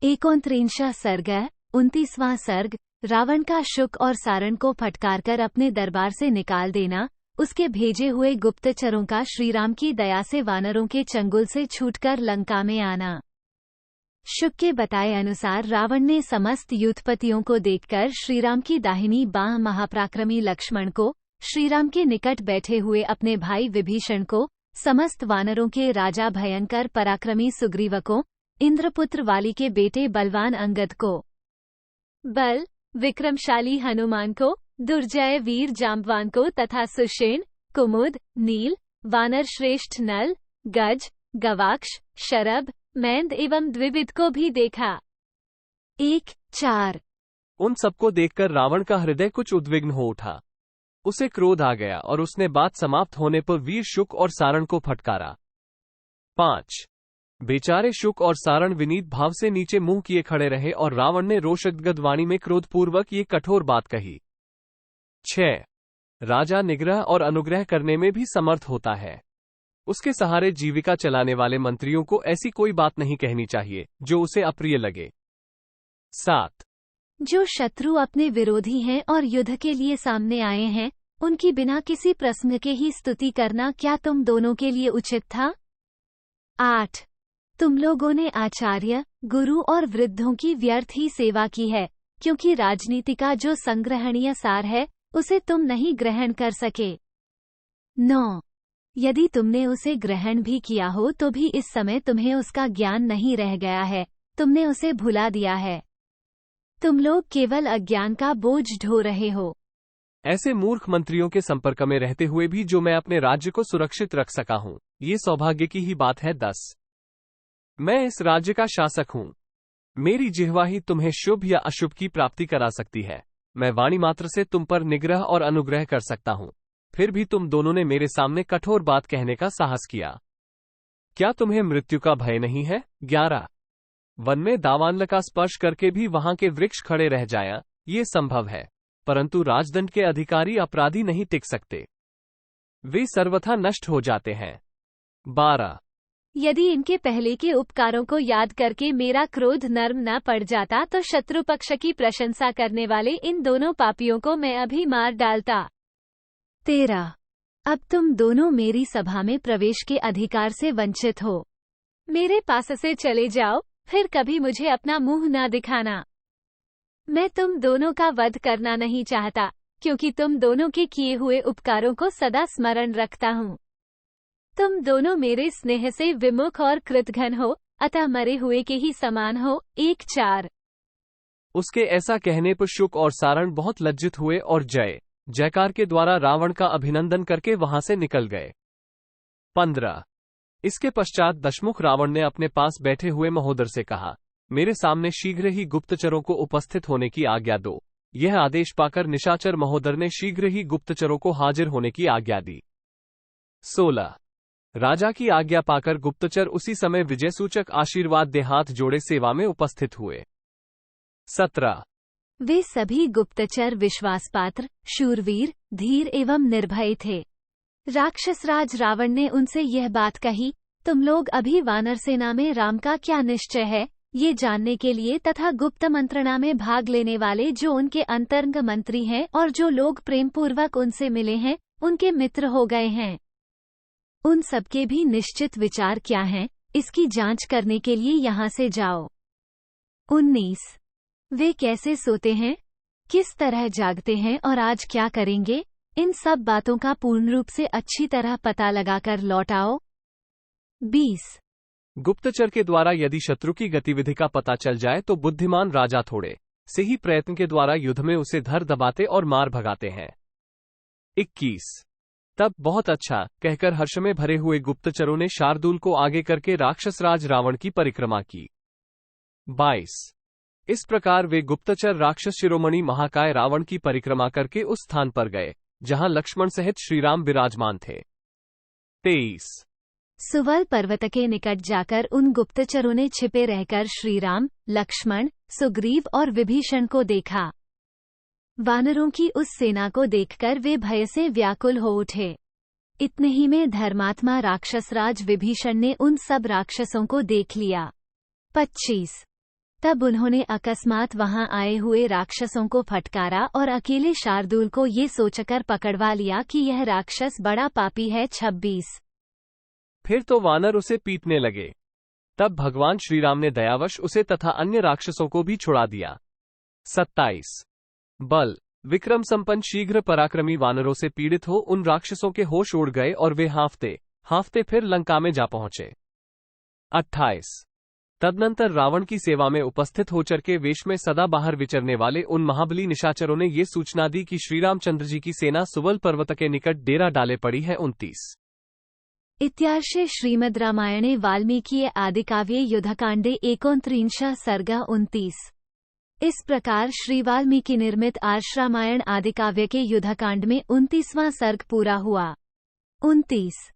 एकोनत्रिंशः सर्ग 29वां सर्ग। रावण का शुक और सारण को फटकार कर अपने दरबार से निकाल देना, उसके भेजे हुए गुप्तचरों का श्रीराम की दया से वानरों के चंगुल से छूटकर लंका में आना। शुक के बताए अनुसार रावण ने समस्त युद्धपतियों को देखकर श्रीराम की दाहिनी बांह महापराक्रमी लक्ष्मण को, श्रीराम के निकट बैठे हुए अपने भाई विभीषण को, समस्त वानरों के राजा भयंकर पराक्रमी सुग्रीव को, इंद्रपुत्र वाली के बेटे बलवान अंगद को, बल विक्रमशाली हनुमान को, दुर्जय वीर जाम्बवान को तथा सुषेण, कुमुद, नील, वानर श्रेष्ठ नल, गज, गवाक्ष, शरभ, मैंद एवं द्विविद को भी देखा। 1-4 उन सबको देखकर रावण का हृदय कुछ उद्विग्न हो उठा। उसे क्रोध आ गया और उसने बात समाप्त होने पर वीर शुक और सारण को फटकारा। 5 बेचारे शुक और सारण विनीत भाव से नीचे मुंह किए खड़े रहे और रावण ने रोषगद्गद वाणी में क्रोधपूर्वक ये कठोर बात कही। 6 राजा निग्रह और अनुग्रह करने में भी समर्थ होता है। उसके सहारे जीविका चलाने वाले मंत्रियों को ऐसी कोई बात नहीं कहनी चाहिए जो उसे अप्रिय लगे। 7 जो शत्रु अपने विरोधी हैं और युद्ध के लिए सामने आए हैं, उनकी बिना किसी प्रश्न के ही स्तुति करना क्या तुम दोनों के लिए उचित था? 8 तुम लोगों ने आचार्य, गुरु और वृद्धों की व्यर्थ ही सेवा की है, क्योंकि राजनीति का जो संग्रहणीय सार है, उसे तुम नहीं ग्रहण कर सके। 9 यदि तुमने उसे ग्रहण भी किया हो तो भी इस समय तुम्हें उसका ज्ञान नहीं रह गया है, तुमने उसे भुला दिया है। तुम लोग केवल अज्ञान का बोझ ढो रहे हो। ऐसे मूर्ख मंत्रियों के संपर्क में रहते हुए भी जो मैं अपने राज्य को सुरक्षित रख सका हूं, ये सौभाग्य की ही बात है। 10 मैं इस राज्य का शासक हूं। मेरी जिह्वा ही तुम्हें शुभ या अशुभ की प्राप्ति करा सकती है। मैं वाणी मात्र से तुम पर निग्रह और अनुग्रह कर सकता हूं, फिर भी तुम दोनों ने मेरे सामने कठोर बात कहने का साहस किया। क्या तुम्हें मृत्यु का भय नहीं है? 11 वन में दावानल का स्पर्श करके भी वहां के वृक्ष खड़े रह जाया, ये संभव है, परंतु राजदंड के अधिकारी अपराधी नहीं टिक सकते, वे सर्वथा नष्ट हो जाते हैं। 12 यदि इनके पहले के उपकारों को याद करके मेरा क्रोध नर्म न पड़ जाता तो शत्रु पक्ष की प्रशंसा करने वाले इन दोनों पापियों को मैं अभी मार डालता। 13 अब तुम दोनों मेरी सभा में प्रवेश के अधिकार से वंचित हो। मेरे पास से चले जाओ, फिर कभी मुझे अपना मुंह न दिखाना। मैं तुम दोनों का वध करना नहीं चाहता, क्योंकि तुम दोनों के किए हुए उपकारों को सदा स्मरण रखता हूँ। तुम दोनों मेरे स्नेह से विमुख और कृतघ्न हो, अतः मरे हुए के ही समान हो। 1-4 उसके ऐसा कहने पर शुक और सारण बहुत लज्जित हुए और जयकार के द्वारा रावण का अभिनंदन करके वहां से निकल गए। 15 इसके पश्चात दशमुख रावण ने अपने पास बैठे हुए महोदर से कहा, मेरे सामने शीघ्र ही गुप्तचरों को उपस्थित होने की आज्ञा दो। यह आदेश पाकर निशाचर महोदर ने शीघ्र ही गुप्तचरों को हाजिर होने की आज्ञा दी। 16 राजा की आज्ञा पाकर गुप्तचर उसी समय विजय सूचक आशीर्वाद दे हाथ जोड़े सेवा में उपस्थित हुए। 17 वे सभी गुप्तचर विश्वासपात्र, शूरवीर, धीर एवं निर्भय थे। राक्षसराज रावण ने उनसे यह बात कही, तुम लोग अभी वानर सेना में राम का क्या निश्चय है, ये जानने के लिए तथा गुप्त मंत्रणा में भाग लेने वाले जो उनके अंतरंग मंत्री हैं और जो लोग प्रेमपूर्वक उनसे मिले हैं, उनके मित्र हो गए हैं। उन सबके भी निश्चित विचार क्या हैं, इसकी जांच करने के लिए यहाँ से जाओ। 19 वे कैसे सोते हैं, किस तरह जागते हैं और आज क्या करेंगे, इन सब बातों का पूर्ण रूप से अच्छी तरह पता लगाकर लौट आओ। 20 गुप्तचर के द्वारा यदि शत्रु की गतिविधि का पता चल जाए तो बुद्धिमान राजा थोड़े से ही प्रयत्न के द्वारा युद्ध में उसे धर दबाते और मार भगाते हैं। 21 तब बहुत अच्छा कहकर हर्ष में भरे हुए गुप्तचरों ने शार्दूल को आगे करके राक्षसराज रावण की परिक्रमा की। 22 इस प्रकार वे गुप्तचर राक्षस शिरोमणि महाकाय रावण की परिक्रमा करके उस स्थान पर गए जहां लक्ष्मण सहित श्रीराम विराजमान थे। 23 सुवल पर्वत के निकट जाकर उन गुप्तचरों ने छिपे रहकर श्रीराम, लक्ष्मण, सुग्रीव और विभीषण को देखा। वानरों की उस सेना को देखकर वे भय से व्याकुल हो उठे। इतने ही में धर्मात्मा राक्षसराज विभीषण ने उन सब राक्षसों को देख लिया। 25 तब उन्होंने अकस्मात वहां आए हुए राक्षसों को फटकारा और अकेले शार्दूल को ये सोचकर पकड़वा लिया कि यह राक्षस बड़ा पापी है। 26। फिर तो वानर उसे पीटने लगे। तब भगवान श्रीराम ने दयावश उसे तथा अन्य राक्षसों को भी छुड़ा दिया। 27। बल विक्रम संपन्न शीघ्र पराक्रमी वानरों से पीड़ित हो उन राक्षसों के होश उड़ गए और वे हांफते हांफते फिर लंका में जा पहुंचे। 28। तदनंतर रावण की सेवा में उपस्थित होकर के वेश में सदा बाहर विचरने वाले उन महाबली निशाचरों ने ये सूचना दी कि श्रीरामचंद्र जी की सेना सुवल पर्वत के निकट डेरा डाले पड़ी है। 29। इत्यार्षे श्रीमद् रामायणे वाल्मीकि आदिकाव्ये युद्धकांडे 29 सर्ग 29। इस प्रकार श्री वाल्मीकि निर्मित आर्ष रामायण आदिकाव्य के युद्धकांड में 29वां सर्ग पूरा हुआ। 29।